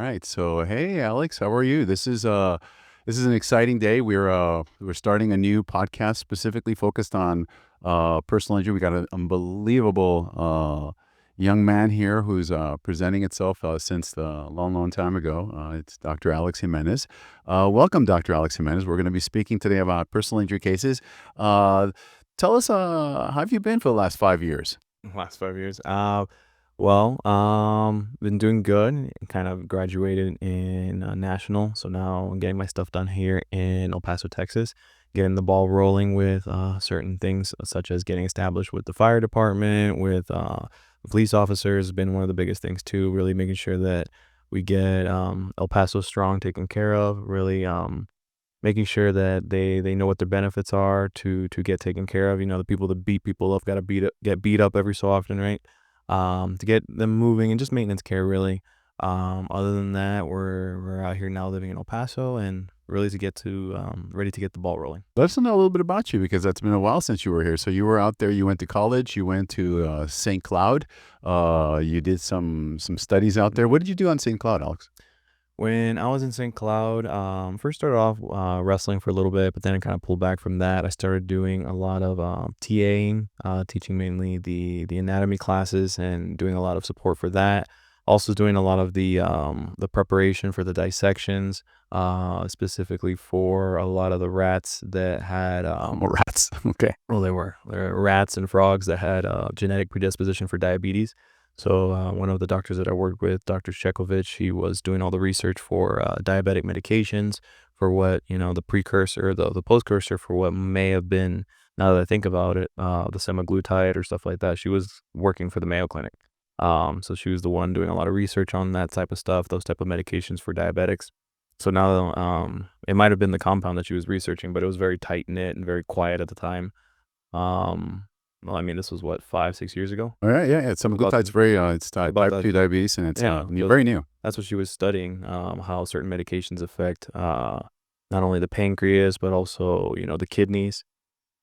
right. So, hey, Alex, how are you? This is an exciting day. We're starting a new podcast specifically focused on personal injury. We got an unbelievable young man here who's presenting itself since a long, long time ago. It's Dr. Alex Jimenez. Welcome, Dr. Alex Jimenez. We're going to be speaking today about personal injury cases. Tell us, how have you been for the last 5 years? Last 5 years. Been doing good. Kind of graduated in national, so now I'm getting my stuff done here in El Paso, Texas. Getting the ball rolling with certain things, such as getting established with the fire department, with police officers, has been one of the biggest things too. Really making sure that we get El Paso strong taken care of. Really making sure that they know what their benefits are to get taken care of. You know, the people that beat people up got to get beat up every so often, right? To get them moving and just maintenance care, really. Other than that, we're out here now living in El Paso and really to get to ready to get the ball rolling. Let us know a little bit about you because that's been a while since you were here. So you were out there. You went to college. You went to St. Cloud. You did some studies out there. What did you do on St. Cloud, Alex? When I was in St. Cloud, first started off wrestling for a little bit, but then I kind of pulled back from that. I started doing a lot of TAing, teaching mainly the anatomy classes and doing a lot of support for that. Also doing a lot of the preparation for the dissections, specifically for a lot of the rats that had Rats. Okay. well, they're rats and frogs that had genetic predisposition for diabetes. So one of the doctors that I worked with, Dr. Shekovich, he was doing all the research for diabetic medications for what, the precursor, the postcursor for what may have been, now that I think about it, the semaglutide or stuff like that. She was working for the Mayo Clinic. So she was the one doing a lot of research on that type of stuff, those type of medications for diabetics. So now it might have been the compound that she was researching, but it was very tight knit and very quiet at the time. Well, I mean, this was what, 5, 6 years ago? All right. Yeah. Yeah. About Semaglutide's very, it's type about that. 2 diabetes and it's Yeah, very new. that's what she was studying, how certain medications affect not only the pancreas, but also, the kidneys.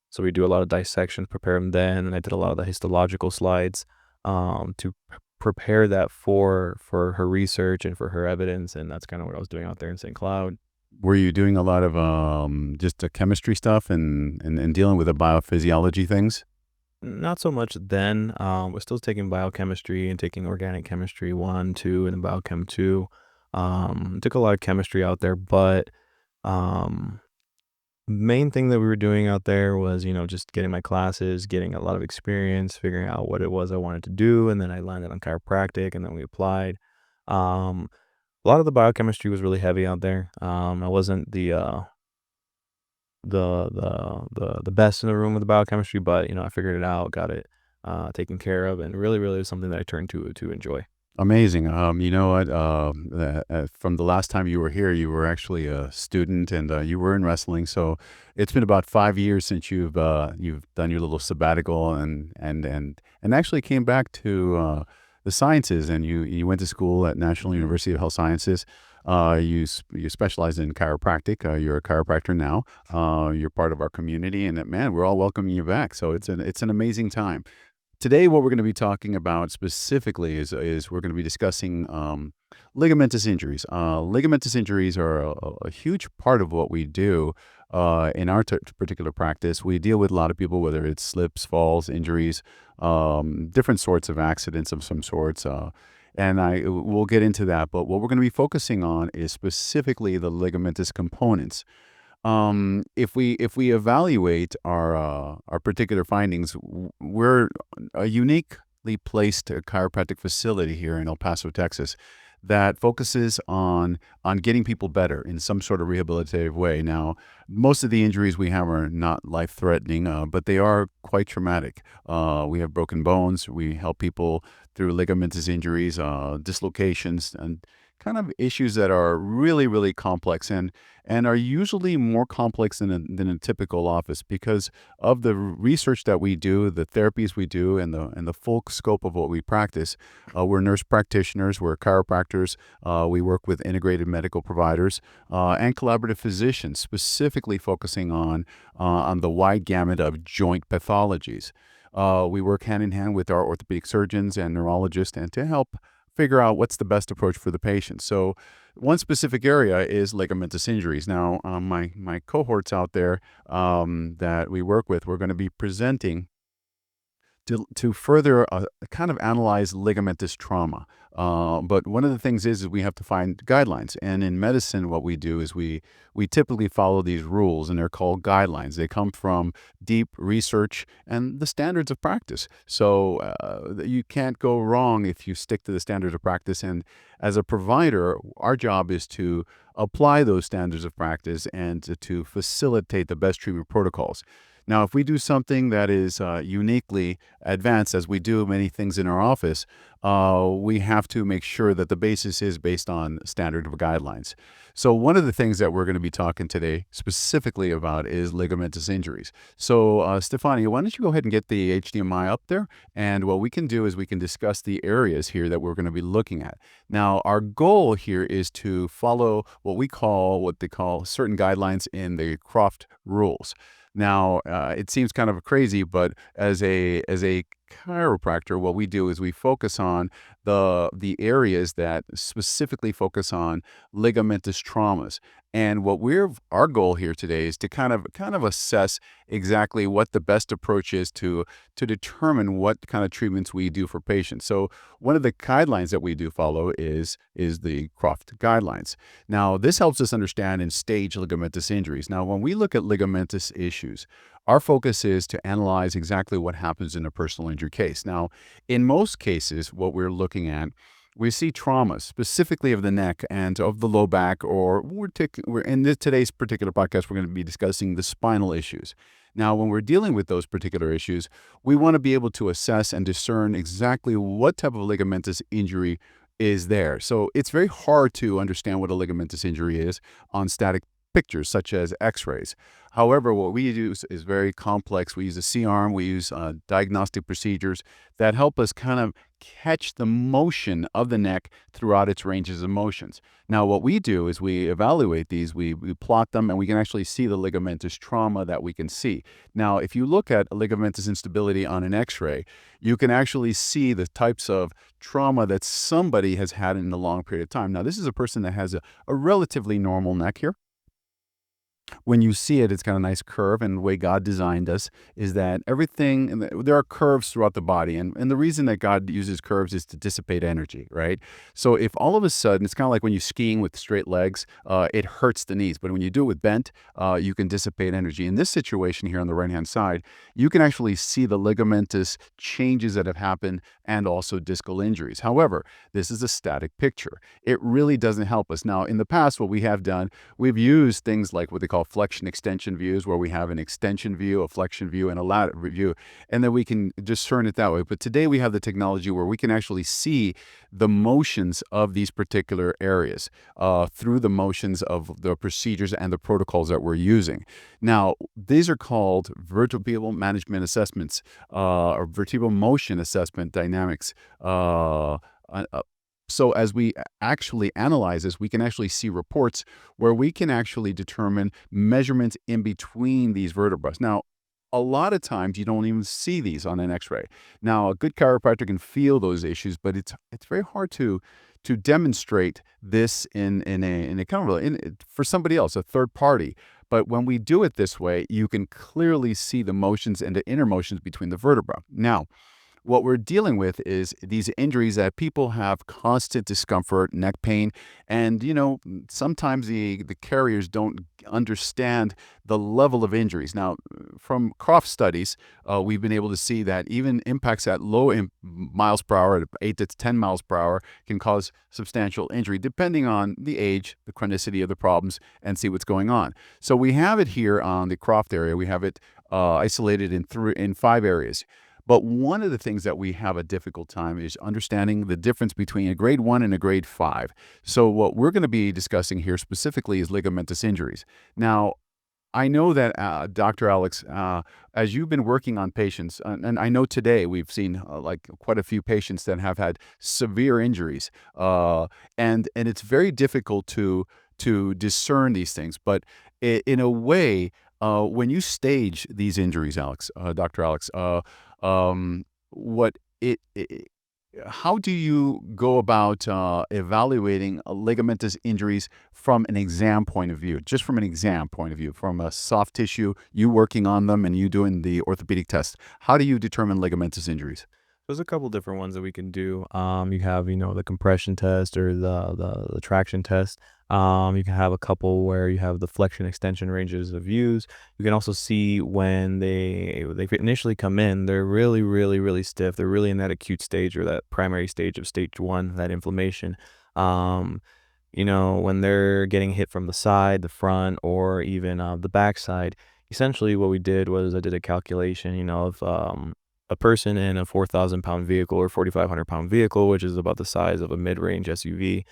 So we do a lot of dissections, prepare them then, and I did a lot of the histological slides to prepare that for her research and for her evidence, and that's kind of what I was doing out there in St. Cloud. Were you doing a lot of just the chemistry stuff and dealing with the biophysiology things? Not so much then. We're still taking biochemistry and taking organic chemistry 1, 2, and then biochem 2. Took a lot of chemistry out there, but um, main thing that we were doing out there was, just getting my classes, getting a lot of experience, figuring out what it was I wanted to do, and then I landed on chiropractic, and then we applied. Um, a lot of the biochemistry was really heavy out there. I wasn't the best in the room with the biochemistry, but I figured it out, got it taken care of, and really, really was something that I turned to enjoy. Amazing. You know what? From the last time you were here, you were actually a student and you were in wrestling. So it's been about 5 years since you've done your little sabbatical and actually came back to the sciences. And you went to school at National University of Health Sciences. You specialize in chiropractic. You're a chiropractor now. You're part of our community, and man, we're all welcoming you back. So it's an amazing time. Today, what we're going to be talking about specifically is we're going to be discussing ligamentous injuries. Ligamentous injuries are a huge part of what we do in our particular practice. We deal with a lot of people, whether it's slips, falls, injuries, different sorts of accidents of some sorts. And we'll get into that. But what we're going to be focusing on is specifically the ligamentous components. If we evaluate our particular findings, we're a uniquely placed chiropractic facility here in El Paso, Texas, that focuses on getting people better in some sort of rehabilitative way. Now, most of the injuries we have are not life-threatening, but they are quite traumatic. We have broken bones. We help people through ligamentous injuries, dislocations, and kind of issues that are really, really complex and are usually more complex than a typical office because of the research that we do, the therapies we do, and the full scope of what we practice. We're nurse practitioners, we're chiropractors, we work with integrated medical providers and collaborative physicians, specifically focusing on the wide gamut of joint pathologies. We work hand in hand with our orthopedic surgeons and neurologists and to help figure out what's the best approach for the patient. So one specific area is ligamentous injuries. Now, my cohorts out there that we work with, we're going to be presenting to further kind of analyze ligamentous trauma. But one of the things is we have to find guidelines. And in medicine, what we do is we typically follow these rules, and they're called guidelines. They come from deep research and the standards of practice. So you can't go wrong if you stick to the standards of practice. And as a provider, our job is to apply those standards of practice and to facilitate the best treatment protocols. Now, if we do something that is uniquely advanced, as we do many things in our office, we have to make sure that the basis is based on standard of guidelines. So one of the things that we're going to be talking today specifically about is ligamentous injuries. So Stefania, why don't you go ahead and get the HDMI up there? And what we can do is we can discuss the areas here that we're going to be looking at. Now, our goal here is to follow what they call certain guidelines in the Croft rules. Now, it seems kind of crazy, but as a chiropractor, what we do is we focus on the areas that specifically focus on ligamentous traumas. And our goal here today is to kind of assess exactly what the best approach is to determine what kind of treatments we do for patients. So one of the guidelines that we do follow is the Croft guidelines. Now, this helps us understand and stage ligamentous injuries. Now, when we look at ligamentous issues, our focus is to analyze exactly what happens in a personal injury case. Now, in most cases, what we're looking at, we see traumas, specifically of the neck and of the low back, or we're in today's particular podcast, we're going to be discussing the spinal issues. Now, when we're dealing with those particular issues, we want to be able to assess and discern exactly what type of ligamentous injury is there. So it's very hard to understand what a ligamentous injury is on static pictures such as x-rays. However, what we do is very complex. We use a C-arm, we use diagnostic procedures that help us kind of catch the motion of the neck throughout its ranges of motions. Now, what we do is we evaluate these, we plot them, and we can actually see the ligamentous trauma that we can see. Now, if you look at ligamentous instability on an x-ray, you can actually see the types of trauma that somebody has had in a long period of time. Now, this is a person that has a relatively normal neck here. When you see it, it's got a nice curve, and the way God designed us is that everything, and there are curves throughout the body, and the reason that God uses curves is to dissipate energy, right? So if all of a sudden, it's kind of like when you're skiing with straight legs, it hurts the knees, but when you do it with bent, you can dissipate energy. In this situation here on the right-hand side, you can actually see the ligamentous changes that have happened and also discal injuries. However, this is a static picture. It really doesn't help us. Now, in the past, what we have done, we've used things like what they call flexion extension views, where we have an extension view, a flexion view, and a lateral view, and then we can discern it that way. But today we have the technology where we can actually see the motions of these particular areas through the motions of the procedures and the protocols that we're using. Now, these are called vertebral management assessments or vertebral motion assessment dynamics. So as we actually analyze this, we can actually see reports where we can actually determine measurements in between these vertebrae. Now, a lot of times you don't even see these on an x-ray. Now, a good chiropractor can feel those issues, but it's very hard to demonstrate this in a kind of for somebody else, a third party. But when we do it this way, you can clearly see the motions and the inner motions between the vertebrae. Now, what we're dealing with is these injuries that people have constant discomfort, neck pain, and sometimes the carriers don't understand the level of injuries. Now, from Croft studies, we've been able to see that even impacts at low miles per hour, at 8 to 10 miles per hour, can cause substantial injury, depending on the age, the chronicity of the problems, and see what's going on. So we have it here on the Croft area. We have it isolated in 5 areas. But one of the things that we have a difficult time is understanding the difference between a grade 1 and a grade 5. So what we're going to be discussing here specifically is ligamentous injuries. Now, I know that, Dr. Alex, as you've been working on patients, and I know today we've seen like quite a few patients that have had severe injuries, and it's very difficult to discern these things. But in a way, when you stage these injuries, Alex, Dr. Alex, what how do you go about evaluating ligamentous injuries from an exam point of view? Just from an exam point of view, from a soft tissue, you working on them and you doing the orthopedic test. How do you determine ligamentous injuries? There's a couple different ones that we can do. You have, the compression test or the traction test. You can have a couple where you have the flexion extension ranges of views. You can also see when they initially come in, they're really, really, really stiff. They're really in that acute stage or that primary stage of stage one, that inflammation. Um, when they're getting hit from the side, the front, or even the back side, essentially what we did was I did a calculation, of a person in a 4,000 pound vehicle or 4,500 pound vehicle, which is about the size of a mid-range SUV,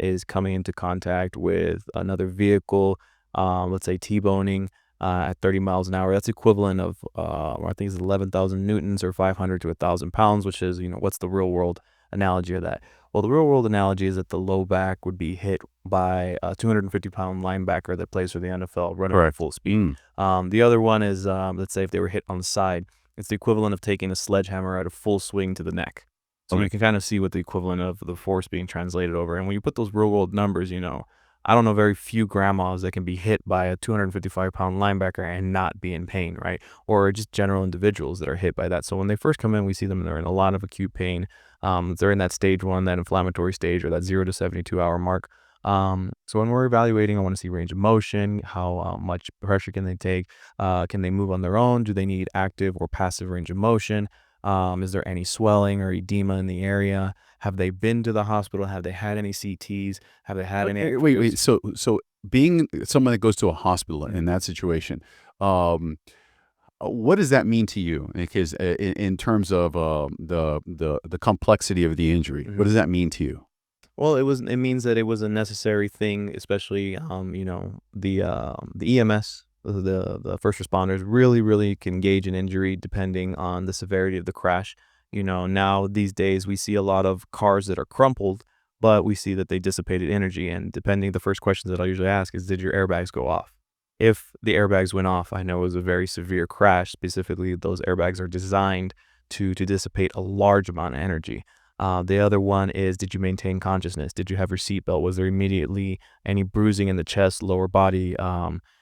is coming into contact with another vehicle, let's say T-boning at 30 miles an hour. That's equivalent of, I think it's 11,000 newtons or 500 to 1,000 pounds, which is, what's the real world analogy of that? Well, the real world analogy is that the low back would be hit by a 250-pound linebacker that plays for the NFL running at Correct. full speed. The other one is, let's say if they were hit on the side, it's the equivalent of taking a sledgehammer at a full swing to the neck. So Okay. you can kind of see what the equivalent of the force being translated over. And when you put those real world numbers, I don't know very few grandmas that can be hit by a 255-pound linebacker and not be in pain, right? Or just general individuals that are hit by that. So when they first come in, we see them, they're in a lot of acute pain. They're in that stage one, that inflammatory stage, or that 0 to 72 hour mark. So when we're evaluating, I want to see range of motion, how much pressure can they take, can they move on their own, do they need active or passive range of motion, is there any swelling or edema in the area, have they been to the hospital, have they had any CTs, have they had any Wait. x-rays? So being someone that goes to a hospital in that situation, um, what does that mean to you? Because in terms of the complexity of the injury, what Mhm. does that mean to you? Well, it means that it was a necessary thing, especially the EMS, the first responders really, really can gauge an injury depending on the severity of the crash. Now these days we see a lot of cars that are crumpled, but we see that they dissipated energy. And depending, the first questions that I'll usually ask is, did your airbags go off? If the airbags went off, I know it was a very severe crash. Specifically, those airbags are designed to dissipate a large amount of energy. The other one is, did you maintain consciousness? Did you have your seatbelt? Was there immediately any bruising in the chest, lower body?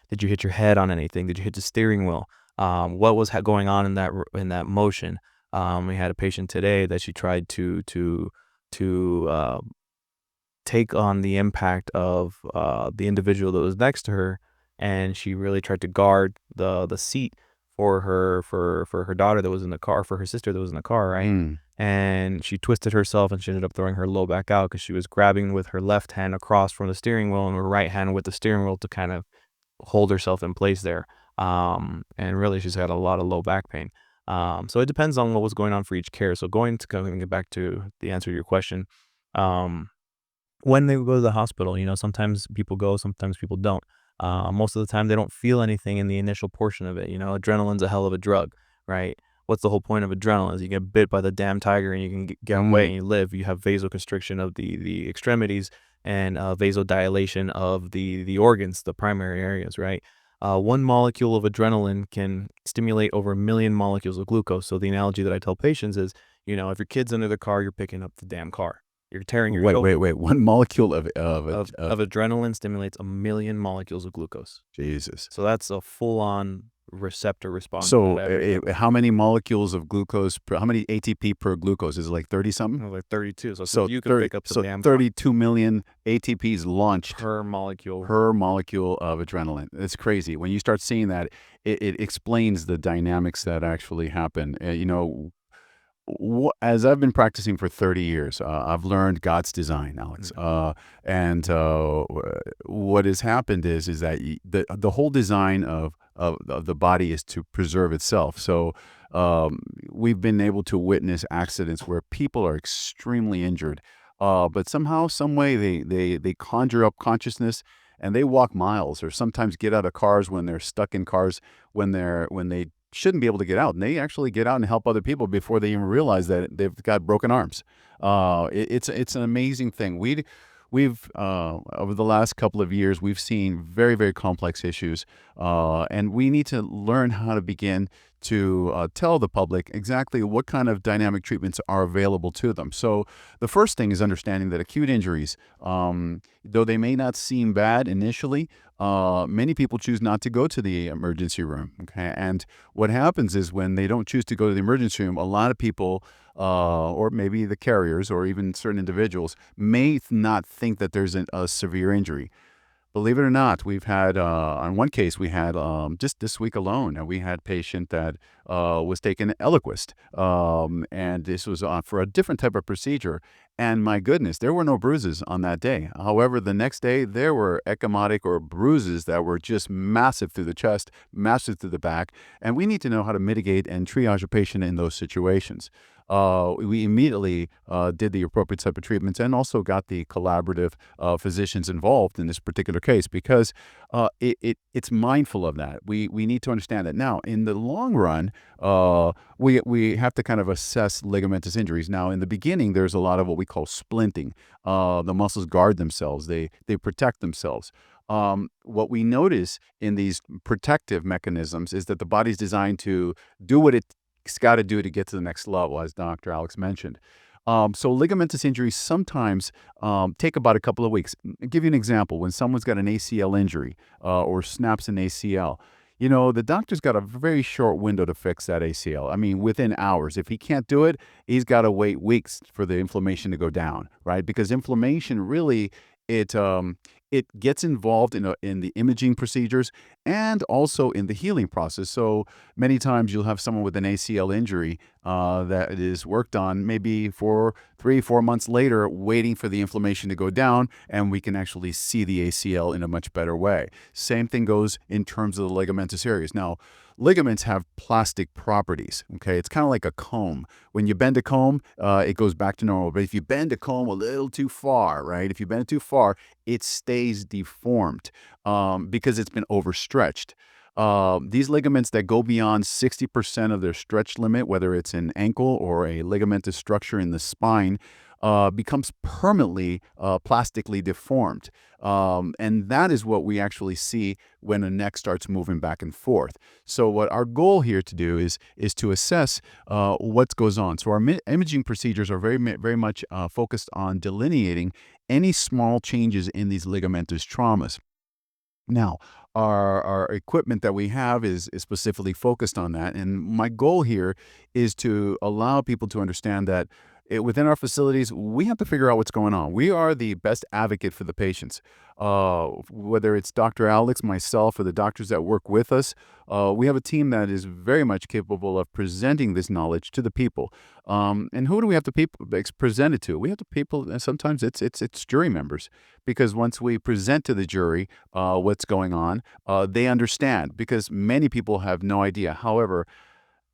Did you hit your head on anything? Did you hit the steering wheel? What was going on in that motion? We had a patient today that she tried to take on the impact of the individual that was next to her, and she really tried to guard the seat for her daughter that was in the car, for her sister that was in the car, right? Mm. And she twisted herself and she ended up throwing her low back out because she was grabbing with her left hand across from the steering wheel and her right hand with the steering wheel to kind of hold herself in place there. And really, she's had a lot of low back pain. So it depends on what was going on for each care. So coming back to the answer to your question, um, when they go to the hospital, sometimes people go, sometimes people don't. Most of the time, they don't feel anything in the initial portion of it. Adrenaline's a hell of a drug, right? What's the whole point of adrenaline? Is you get bit by the damn tiger and you can get away Mm. and you live. You have vasoconstriction of the extremities and vasodilation of the organs, the primary areas, right? One molecule of adrenaline can stimulate over 1 million molecules of glucose. So the analogy that I tell patients is, if your kid's under the car, you're picking up the damn car. You're tearing your shoulder. Wait. One molecule Of adrenaline stimulates 1 million molecules of glucose. Jesus. So that's a full-on receptor response So that every organ. how many molecules of glucose? How many ATP per glucose? Is it like 30 something? Like 32. So So you can 30. pick up the So damn car 32 million ATPs launched per molecule. per molecule of adrenaline. It's crazy. When you start seeing that, it explains the dynamics that actually happen. As I've been practicing for 30 years, I've learned God's design, Alex. Mhm. And what has happened is that the whole design of the body is to preserve itself. So um, we've been able to witness accidents where people are extremely injured, but somehow, some way, they conjure up consciousness and they walk miles, or sometimes get out of cars when they're stuck in cars when they shouldn't be able to get out, and they actually get out and help other people before they even realize that they've got broken arms. It's an amazing thing. We've over the last couple of years, we've seen very, very complex issues, and we need to learn how to begin to tell the public exactly what kind of dynamic treatments are available to them. So the first thing is understanding that acute injuries, though they may not seem bad initially, many people choose not to go to the emergency room. Okay, and what happens is when they don't choose to go to the emergency room, a lot of people, or maybe the carriers, or even certain individuals, may not think that there's a severe injury. Believe it or not, we've had, on one case, we had, just this week alone, we had patient that was taking Eliquis, and this was for a different type of procedure. And my goodness, there were no bruises on that day. However, the next day, there were ecchymotic or bruises that were just massive through the chest, massive through the back, and we need to know how to mitigate and triage a patient in those situations. We immediately did the appropriate type of treatments and also got the collaborative physicians involved in this particular case because it's mindful of that. We need to understand that. Now, in the long run, we have to kind of assess ligamentous injuries. Now, in the beginning, there's a lot of what we call splinting. The muscles guard themselves. They protect themselves. What we notice in these protective mechanisms is that the body's designed to do what it's got to do to get to the next level, as Dr. Alex mentioned. So ligamentous injuries sometimes take about a couple of weeks. I'll give you an example. When someone's got an ACL injury or snaps an ACL, the doctor's got a very short window to fix that ACL. I mean, within hours. If he can't do it, he's got to wait weeks for the inflammation to go down, right? Because inflammation really, it gets involved in the imaging procedures and also in the healing process. So many times you'll have someone with an ACL injury that is worked on maybe for 3, 4 months later, waiting for the inflammation to go down, and we can actually see the ACL in a much better way. Same thing goes in terms of the ligamentous areas. Now, ligaments have plastic properties. Okay, it's kind of like a comb. When you bend a comb, it goes back to normal. But if you bend a comb a little too far, right? If you bend it too far, it stays deformed because it's been overstretched. These ligaments that go beyond 60% of their stretch limit, whether it's an ankle or a ligamentous structure in the spine, becomes permanently plastically deformed. And that is what we actually see when the neck starts moving back and forth. So what our goal here to do is to assess what goes on. So our imaging procedures are very much focused on delineating any small changes in these ligamentous traumas. Now, our equipment that we have is specifically focused on that. And my goal here is to allow people to understand that within our facilities, we have to figure out what's going on. We are the best advocate for the patients. Whether it's Dr. Alex, myself, or the doctors that work with us, we have a team that is very much capable of presenting this knowledge to the people. And who do we have to present it to? We have to people, and sometimes it's jury members, because once we present to the jury what's going on, they understand, because many people have no idea. However,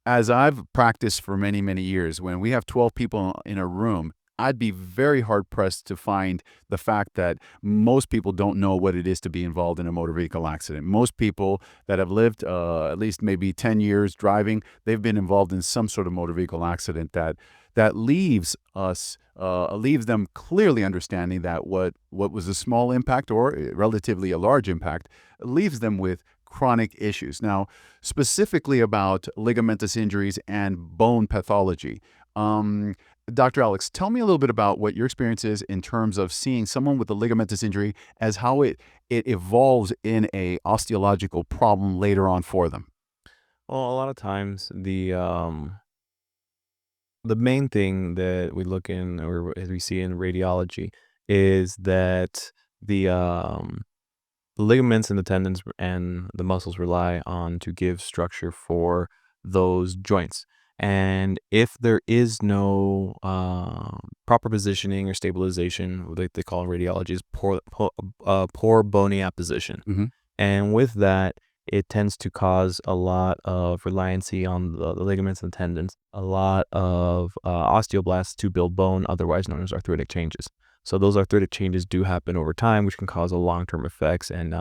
as I've practiced for many, many years, when we have 12 people in a room, I'd be very hard pressed to find the fact that most people don't know what it is to be involved in a motor vehicle accident. Most people that have lived at least maybe 10 years driving, they've been involved in some sort of motor vehicle accident that leaves them clearly understanding that what was a small impact or relatively a large impact leaves them with chronic issues. Now, specifically about ligamentous injuries and bone pathology, Dr. Alex, tell me a little bit about what your experience is in terms of seeing someone with a ligamentous injury as how it evolves in a osteological problem later on for them. Well, a lot of times the main thing that we look in, or as we see in radiology, is that the ligaments and the tendons and the muscles rely on to give structure for those joints. And if there is no proper positioning or stabilization, what they call in radiology is poor bony apposition. Hmm. And with that, it tends to cause a lot of reliancy on the ligaments and tendons, a lot of osteoblasts to build bone, otherwise known as arthritic changes. So those arthritic changes do happen over time, which can cause a long-term effects and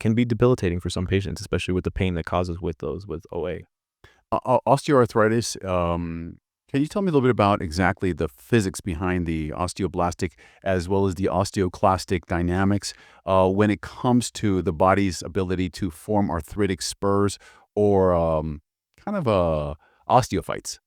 can be debilitating for some patients, especially with the pain that causes with those with OA. Osteoarthritis. Can you tell me a little bit about exactly the physics behind the osteoblastic as well as the osteoclastic dynamics when it comes to the body's ability to form arthritic spurs or kind of osteophytes.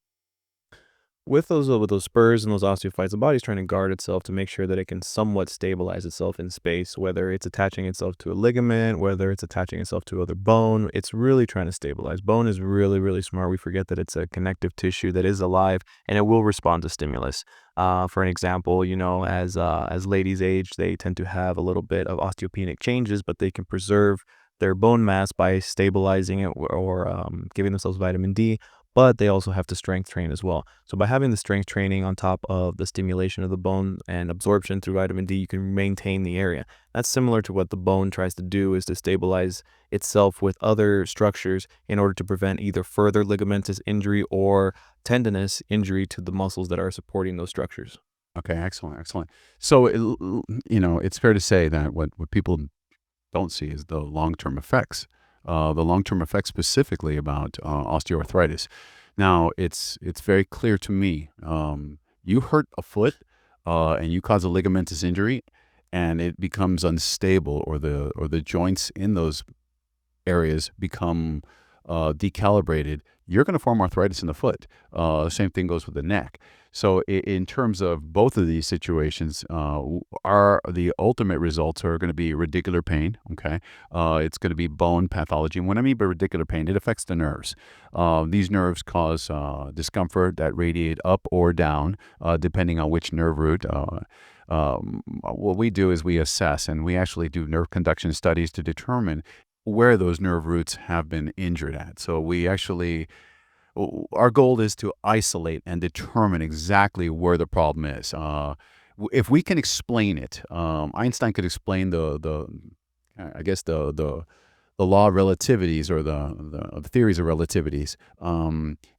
With those spurs and those osteophytes, the body's trying to guard itself to make sure that it can somewhat stabilize itself in space, whether it's attaching itself to a ligament, whether it's attaching itself to other bone. It's really trying to stabilize. Bone is really, really smart. We forget that it's a connective tissue that is alive and it will respond to stimulus. For an example, as ladies age, they tend to have a little bit of osteopenic changes, but they can preserve their bone mass by stabilizing it or giving themselves vitamin D, but they also have to strength train as well. So by having the strength training on top of the stimulation of the bone and absorption through vitamin D, you can maintain the area. That's similar to what the bone tries to do, is to stabilize itself with other structures in order to prevent either further ligamentous injury or tendinous injury to the muscles that are supporting those structures. Okay, excellent, excellent. So, it's fair to say that what people don't see is the long-term effects. The long-term effects specifically about osteoarthritis. Now, it's very clear to me. You hurt a foot, and you cause a ligamentous injury, and it becomes unstable, or the joints in those areas become decalibrated, you're going to form arthritis in the foot. Same thing goes with the neck. So, in terms of both of these situations, are the ultimate results are going to be radicular pain. Okay, it's going to be bone pathology. And when I mean by radicular pain, it affects the nerves. These nerves cause discomfort that radiate up or down, depending on which nerve root. What we do is we assess, and we actually do nerve conduction studies to determine where those nerve roots have been injured at. So we actually, our goal is to isolate and determine exactly where the problem is. If we can explain it, Einstein could explain I guess the law of relativities, or the theories of relativities,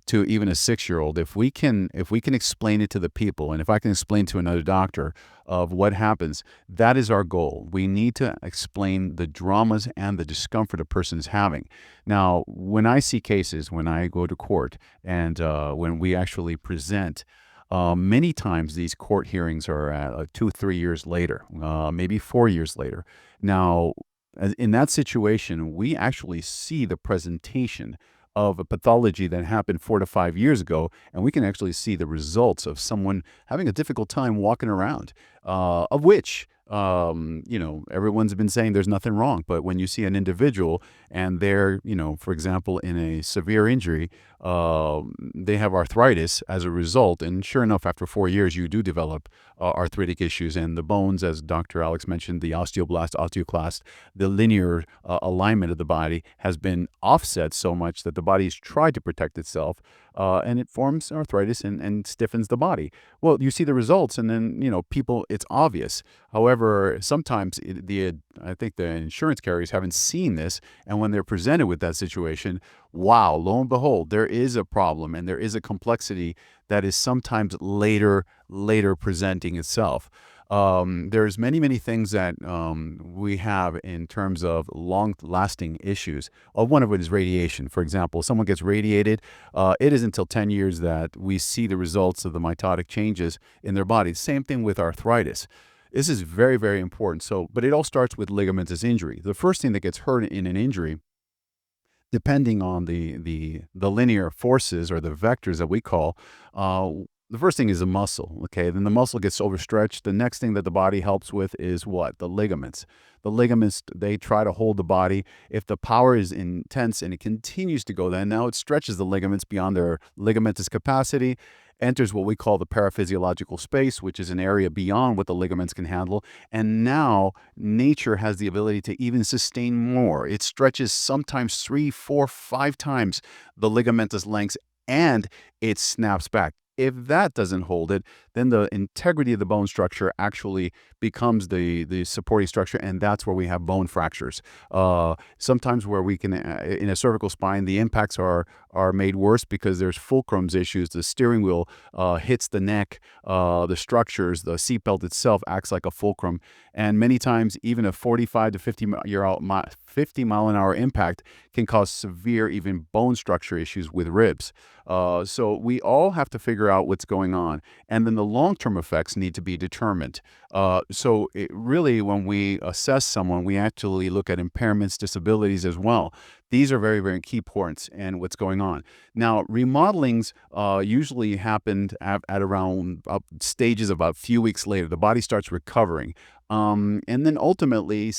to even a 6-year-old. If we can explain it to the people, and if I can explain to another doctor of what happens, that is our goal. We need to explain the dramas and the discomfort a person is having. Now, when I see cases, when I go to court, and when we actually present, many times these court hearings are at 2, 3 years later, maybe 4 years later. Now, in that situation, we actually see the presentation of a pathology that happened 4 to 5 years ago, and we can actually see the results of someone having a difficult time walking around, of which, everyone's been saying there's nothing wrong. But when you see an individual and they're, for example, in a severe injury, they have arthritis as a result, and sure enough, after 4 years, you do develop arthritic issues, and the bones, as Dr. Alex mentioned, the osteoblast, osteoclast, the linear alignment of the body has been offset so much that the body's tried to protect itself, and it forms arthritis and stiffens the body. Well, you see the results, and then, people, it's obvious. However, sometimes I think the insurance carriers haven't seen this, and when they're presented with that situation, wow, lo and behold, there is a problem, and there is a complexity that is sometimes later presenting itself. There's many things that we have in terms of long-lasting issues. One of it is radiation. For example, someone gets radiated. It isn't until 10 years that we see the results of the mitotic changes in their body. Same thing with arthritis. This is very, very important. So, but it all starts with ligamentous injury. The first thing that gets hurt in an injury, depending on the linear forces, or the vectors that we call, the first thing is the muscle. Okay, then the muscle gets overstretched. The next thing that the body helps with is what? The ligaments. The ligaments, they try to hold the body. If the power is intense and it continues to go, then now it stretches the ligaments beyond their ligamentous capacity, enters what we call the paraphysiological space, which is an area beyond what the ligaments can handle. And now nature has the ability to even sustain more. It stretches sometimes 3, 4, 5 times the ligamentous lengths, and it snaps back. If that doesn't hold it, then the integrity of the bone structure actually becomes the supporting structure, and that's where we have bone fractures. Sometimes where we can, in a cervical spine, the impacts are made worse because there's fulcrums issues. The steering wheel hits the neck, the structures, the seatbelt itself acts like a fulcrum, and many times even a 45 to 50 mile an hour impact can cause severe, even bone structure issues with ribs. So we all have to figure out what's going on, and then the long-term effects need to be determined. So really, when we assess someone, we actually look at impairments, disabilities as well, These are very, very key points and what's going on. Now, remodelings usually happened at around stages about a few weeks later. The body starts recovering. And then ultimately,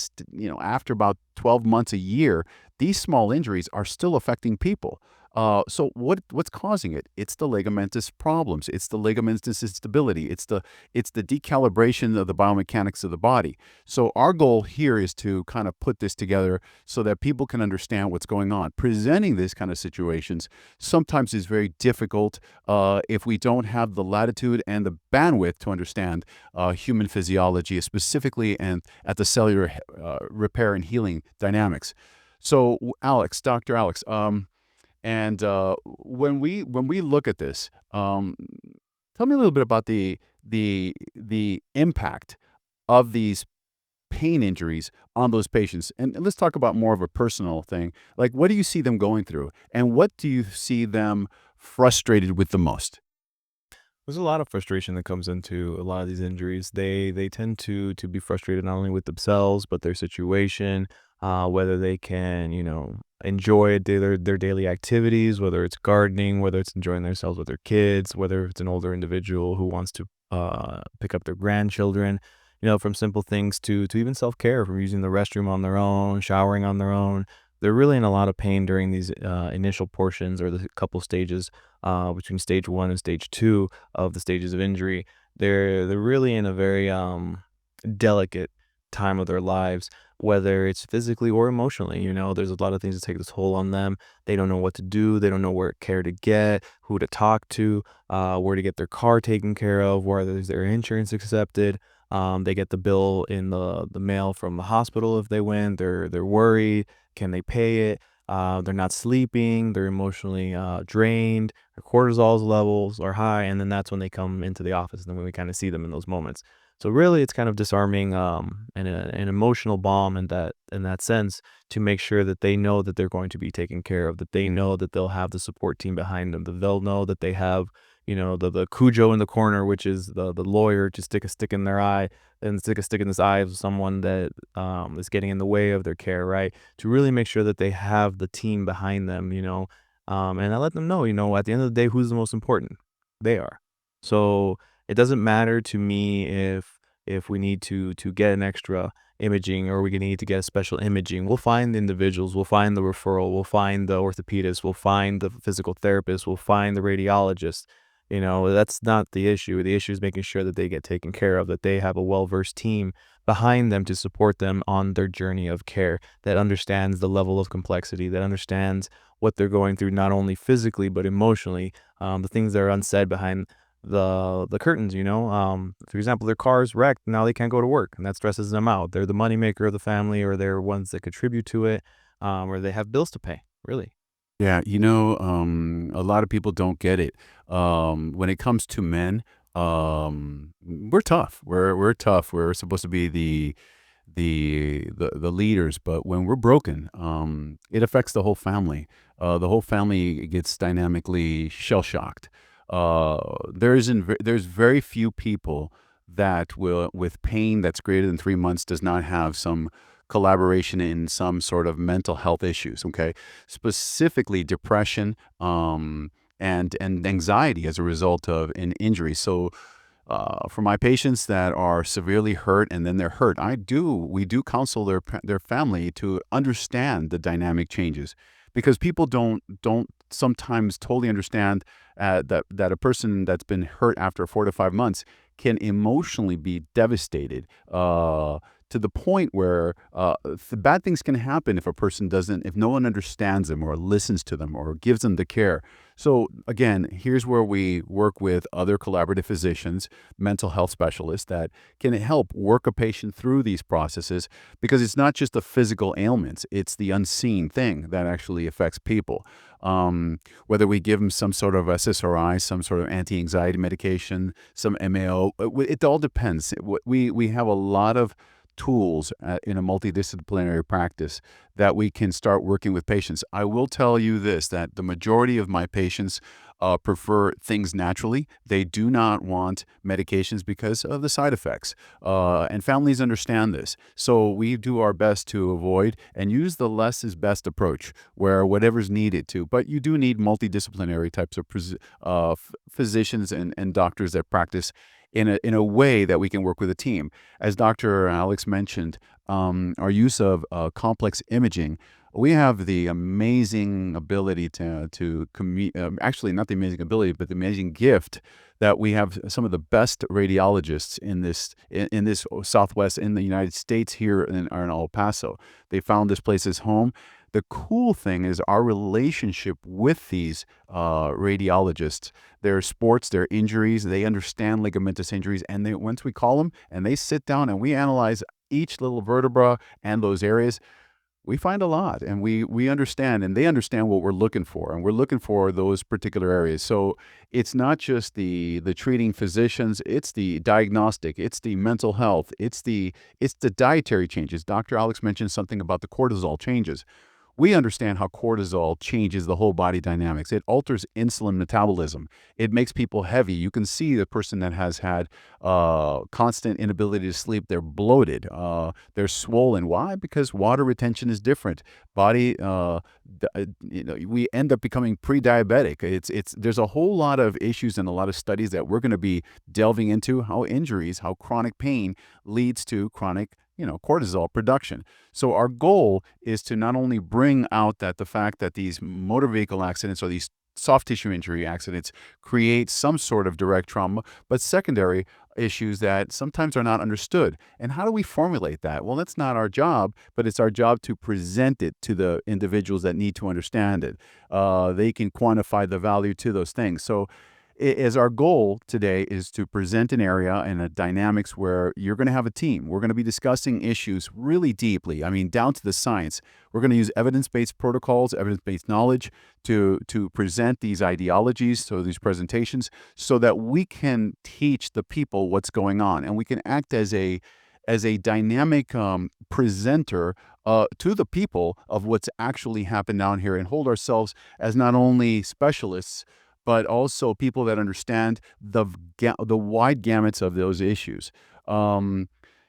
after about 12 months, a year, these small injuries are still affecting people. So what's causing it? It's the ligamentous problems. It's the ligamentous instability. It's the decalibration of the biomechanics of the body. So our goal here is to kind of put this together so that people can understand what's going on. Presenting this kind of situations sometimes is very difficult if we don't have the latitude and the bandwidth to understand human physiology, specifically and at the cellular repair and healing dynamics. So, Dr. Alex, and when we look at this, tell me a little bit about the impact of these pain injuries on those patients, and let's talk about more of a personal thing. Like, what do you see them going through, and what do you see them frustrated with the most? There's a lot of frustration that comes into a lot of these injuries. They tend to be frustrated not only with themselves but their situation, whether they can enjoy their daily activities, whether it's gardening, whether it's enjoying themselves with their kids, whether it's an older individual who wants to pick up their grandchildren. From simple things to even self care, from using the restroom on their own, showering on their own. They're really in a lot of pain during these initial portions or the couple stages between stage one and stage two of the stages of injury. They're really in a very delicate time of their lives, whether it's physically or emotionally. There's a lot of things that take this toll on them. They don't know what to do. They don't know where care to get, who to talk to, where to get their car taken care of, whether their insurance accepted. They get the bill in the mail from the hospital if they win. They're worried. Can they pay it? They're not sleeping. They're emotionally drained. Their cortisol levels are high, and then that's when they come into the office, and then when we kind of see them in those moments. So really, it's kind of disarming and an emotional balm in that sense to make sure that they know that they're going to be taken care of, that they know that they'll have the support team behind them, that they'll know that they have the Cujo in the corner, which is the lawyer, to stick a stick in their eye and stick a stick in this eye of someone that is getting in the way of their care, right? To really make sure that they have the team behind them, and I let them know, at the end of the day, who's the most important? They are. So it doesn't matter to me if we need to get an extra imaging or we need to get a special imaging. We'll find the individuals, we'll find the referral, we'll find the orthopedist, we'll find the physical therapist, we'll find the radiologist. That's not the issue. The issue is making sure that they get taken care of, that they have a well-versed team behind them to support them on their journey of care, that understands the level of complexity, that understands what they're going through, not only physically, but emotionally, the things that are unsaid behind the curtains. For example, their car's wrecked, now they can't go to work, and that stresses them out. They're the moneymaker of the family, or they're ones that contribute to it, or they have bills to pay, really. Yeah, a lot of people don't get it. When it comes to men, we're tough. We're tough. We're supposed to be the leaders, but when we're broken, it affects the whole family. The whole family gets dynamically shell shocked. There's very few people that will, with pain that's greater than 3 months, does not have some collaboration in some sort of mental health issues. Okay, specifically depression, and anxiety as a result of an injury. So for my patients that are severely hurt and then they're hurt, we do counsel their family to understand the dynamic changes, because people don't sometimes totally understand that a person that's been hurt after 4 to 5 months can emotionally be devastated. To the point where bad things can happen if no one understands them or listens to them or gives them the care. So again, here's where we work with other collaborative physicians, mental health specialists that can help work a patient through these processes, because it's not just the physical ailments, it's the unseen thing that actually affects people. Whether we give them some sort of SSRI, some sort of anti-anxiety medication, some MAO, it all depends. We have a lot of tools in a multidisciplinary practice that we can start working with patients. I will tell you this, that the majority of my patients prefer things naturally. They do not want medications because of the side effects. And families understand this. So we do our best to avoid and use the less is best approach where whatever's needed to. But you do need multidisciplinary types of physicians and doctors that practice in a way that we can work with a team. As Dr. Alex mentioned, our use of complex imaging, we have the amazing ability actually not the amazing ability, but the amazing gift that we have some of the best radiologists in this Southwest in the United States here in El Paso. They found this place as home. The cool thing is our relationship with these radiologists, their sports, their injuries, they understand ligamentous injuries, and once we call them and they sit down and we analyze each little vertebra and those areas, we find a lot, and we understand, and they understand what we're looking for, and we're looking for those particular areas. So it's not just the treating physicians, it's the diagnostic, it's the mental health, it's the dietary changes. Dr. Alex mentioned something about the cortisol changes. We understand how cortisol changes the whole body dynamics. It alters insulin metabolism. It makes people heavy. You can see the person that has had constant inability to sleep, they're bloated, they're swollen. Why? Because water retention is different. Body, we end up becoming pre-diabetic. There's a whole lot of issues and a lot of studies that we're going to be delving into how injuries, how chronic pain leads to chronic cortisol production. So our goal is to not only bring out that the fact that these motor vehicle accidents or these soft tissue injury accidents create some sort of direct trauma, but secondary issues that sometimes are not understood. And how do we formulate that? Well, that's not our job, but it's our job to present it to the individuals that need to understand it. They can quantify the value to those things. So as our goal today is to present an area and a dynamics where you're going to have a team. We're going to be discussing issues really deeply. I mean, down to the science. We're going to use evidence-based protocols, evidence-based knowledge to present these ideologies, so these presentations, so that we can teach the people what's going on, and we can act as a dynamic presenter to the people of what's actually happened down here, and hold ourselves as not only specialists but also people that understand the wide gamuts of those issues. When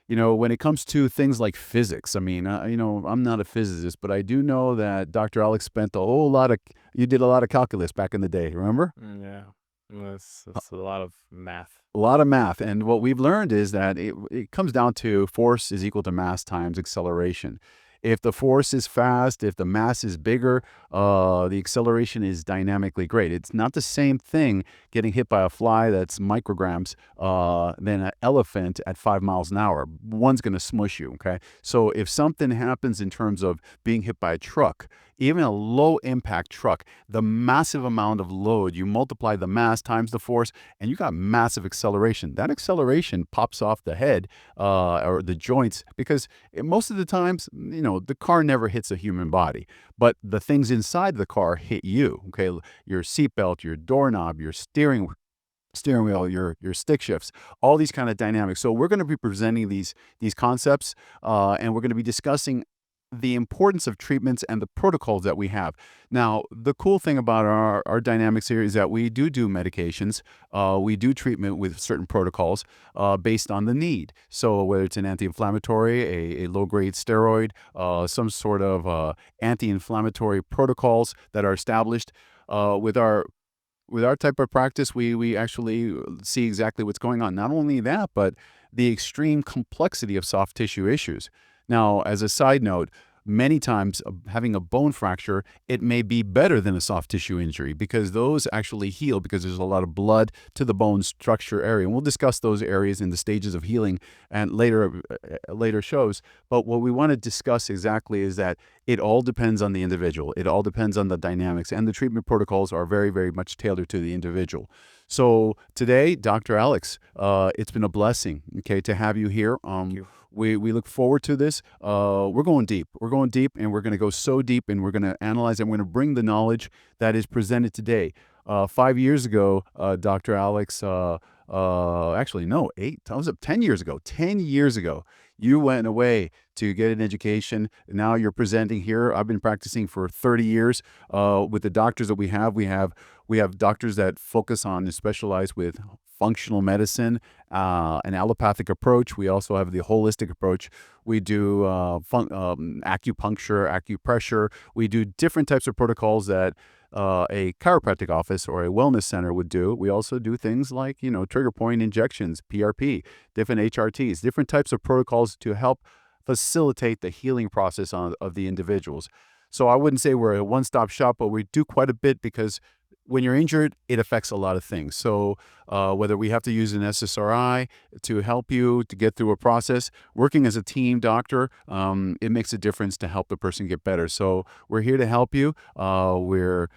it comes to things like physics, I mean, I'm not a physicist, but I do know that Dr. Alex spent you did a lot of calculus back in the day, remember? Yeah, that's a lot of math. A lot of math. And what we've learned is that it comes down to force is equal to mass times acceleration. If the force is fast, if the mass is bigger, the acceleration is dynamically great. It's not the same thing getting hit by a fly that's micrograms than an elephant at 5 miles an hour. One's going to smush you, okay? So if something happens in terms of being hit by a truck, even a low impact truck, the massive amount of load, you multiply the mass times the force, and you got massive acceleration. That acceleration pops off the head or the joints because most of the times, the car never hits a human body, but the things inside the car hit you, okay? Your seatbelt, your doorknob, your steering wheel, your stick shifts, all these kind of dynamics. So we're going to be presenting these concepts, and we're going to be discussing the importance of treatments and the protocols that we have. Now, the cool thing about our dynamics here is that we do medications. We do treatment with certain protocols based on the need. So whether it's an anti-inflammatory, a low-grade steroid, some sort of anti-inflammatory protocols that are established with our type of practice, we actually see exactly what's going on. Not only that, but the extreme complexity of soft tissue issues. Now, as a side note, many times having a bone fracture, it may be better than a soft tissue injury because those actually heal because there's a lot of blood to the bone structure area. And we'll discuss those areas in the stages of healing and later shows. But what we want to discuss exactly is that it all depends on the individual. It all depends on the dynamics, and the treatment protocols are very, very much tailored to the individual. So today, Dr. Alex, it's been a blessing, okay, to have you here. Thank you. We look forward to this. We're going deep. We're going deep, and we're going to go so deep, and we're going to analyze, and we're going to bring the knowledge that is presented today. 5 years ago, Dr. Alex, actually, no, 10 years ago. 10 years ago, You went away to get an education. Now you're presenting here. I've been practicing for 30 years. With the doctors that we have doctors that focus on and specialize with functional medicine, an allopathic approach. We also have the holistic approach. We do acupuncture, acupressure. We do different types of protocols that a chiropractic office or a wellness center would do. We also do things like, trigger point injections, PRP, different HRTs, different types of protocols to help facilitate the healing process of the individuals. So I wouldn't say we're a one-stop shop, but we do quite a bit because when you're injured, it affects a lot of things. So whether we have to use an SSRI to help you to get through a process, working as a team doctor, it makes a difference to help the person get better. So we're here to help you. We're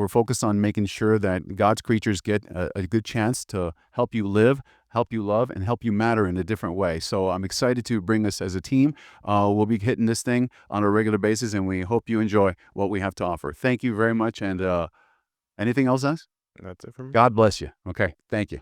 focused on making sure that God's creatures get a good chance to help you live, help you love, and help you matter in a different way. So I'm excited to bring this as a team. We'll be hitting this thing on a regular basis, and we hope you enjoy what we have to offer. Thank you very much. And anything else, guys? That's it for me. God bless you. Okay. Thank you.